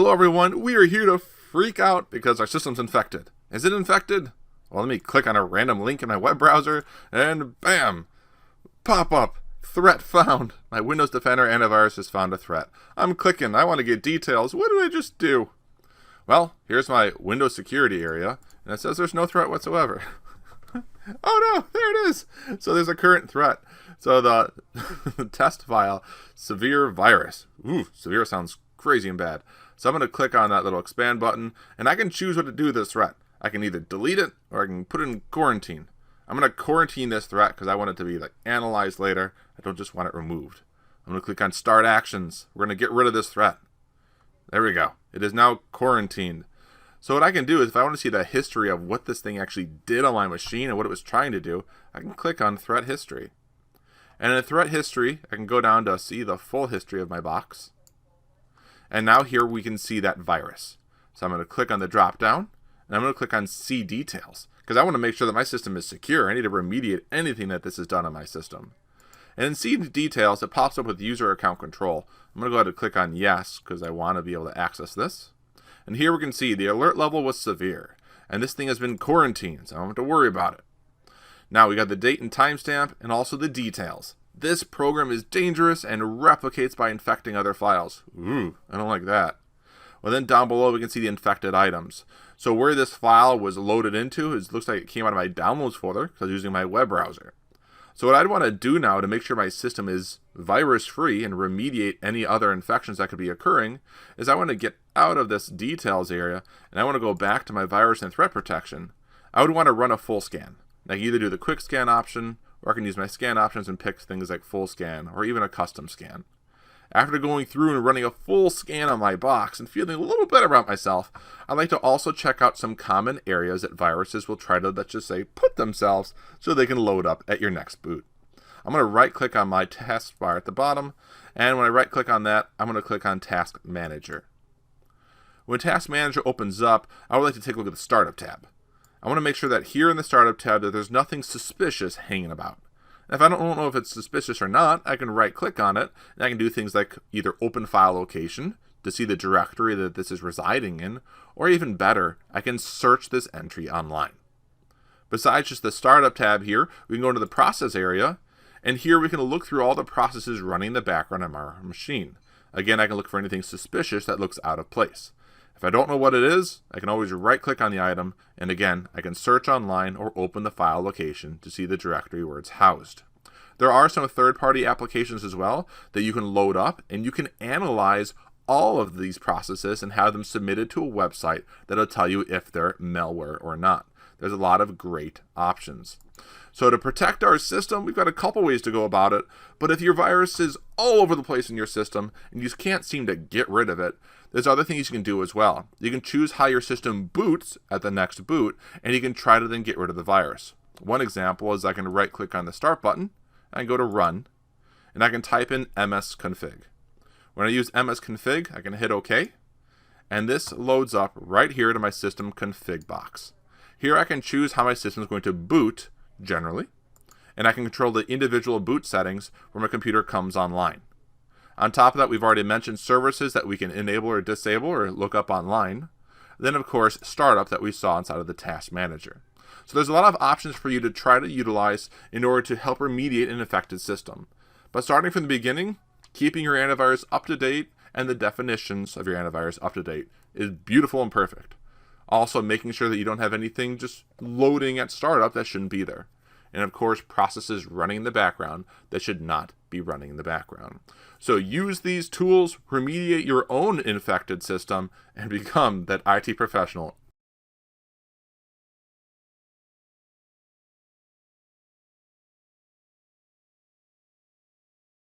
Hello everyone, we are here to freak out because our system's infected. Is it infected? Well, let me click on a random link in my web browser and bam! Pop up! Threat found! My Windows Defender antivirus has found a threat. I'm clicking, I want to get details. What did I just do? Well, here's my Windows security area, and it says there's no threat whatsoever. Oh no, there it is! So there's a current threat. So the test file, severe virus. Ooh, severe sounds crazy and bad. So I'm going to click on that little expand button, and I can choose what to do with this threat. I can either delete it, or I can put it in quarantine. I'm going to quarantine this threat because I want it to be analyzed later. I don't just want it removed. I'm going to click on Start Actions. We're going to get rid of this threat. There we go. It is now quarantined. So what I can do is if I want to see the history of what this thing actually did on my machine and what it was trying to do, I can click on Threat History. And in the Threat History, I can go down to see the full history of my box. And now here we can see that virus. So I'm going to click on the drop down, and I'm going to click on See Details, because I want to make sure that my system is secure. I need to remediate anything that this has done on my system. And in See Details, it pops up with User Account Control. I'm going to go ahead and click on Yes, because I want to be able to access this. And here we can see the alert level was severe, and this thing has been quarantined, so I don't have to worry about it. Now we got the date and timestamp, and also the details. This program is dangerous and replicates by infecting other files. Ooh, I don't like that. Well, then down below we can see the infected items. So where this file was loaded into, it looks like it came out of my downloads folder because I was using my web browser. So what I'd want to do now to make sure my system is virus-free and remediate any other infections that could be occurring is I want to get out of this details area and I want to go back to my virus and threat protection. I would want to run a full scan. I can either do the quick scan option, or I can use my scan options and pick things like full scan or even a custom scan. After going through and running a full scan on my box and feeling a little better about myself, I'd like to also check out some common areas that viruses will try to, let's just say, put themselves so they can load up at your next boot. I'm going to right click on my taskbar at the bottom, and when I right click on that, I'm going to click on Task Manager. When Task Manager opens up, I would like to take a look at the Startup tab. I want to make sure that here in the Startup tab that there's nothing suspicious hanging about. If I don't know if it's suspicious or not, I can right click on it and I can do things like either open file location to see the directory that this is residing in, or even better, I can search this entry online. Besides just the Startup tab here, we can go into the process area, and here we can look through all the processes running in the background on our machine. Again, I can look for anything suspicious that looks out of place. If I don't know what it is, I can always right click on the item, and again, I can search online or open the file location to see the directory where it's housed. There are some third-party applications as well that you can load up, and you can analyze all of these processes and have them submitted to a website that'll tell you if they're malware or not. There's a lot of great options. So to protect our system, we've got a couple ways to go about it, but if your virus is all over the place in your system and you just can't seem to get rid of it, there's other things you can do as well. You can choose how your system boots at the next boot, and you can try to then get rid of the virus. One example is I can right click on the Start button, and go to Run, and I can type in msconfig. When I use msconfig, I can hit OK, and this loads up right here to my system config box. Here I can choose how my system is going to boot generally, and I can control the individual boot settings where my computer comes online. On top of that, we've already mentioned services that we can enable or disable or look up online. Then, of course, startup that we saw inside of the Task Manager. So there's a lot of options for you to try to utilize in order to help remediate an affected system. But starting from the beginning, keeping your antivirus up to date and the definitions of your antivirus up to date is beautiful and perfect. Also, making sure that you don't have anything just loading at startup that shouldn't be there. And of course, processes running in the background that should not be running in the background. So use these tools, remediate your own infected system, and become that IT professional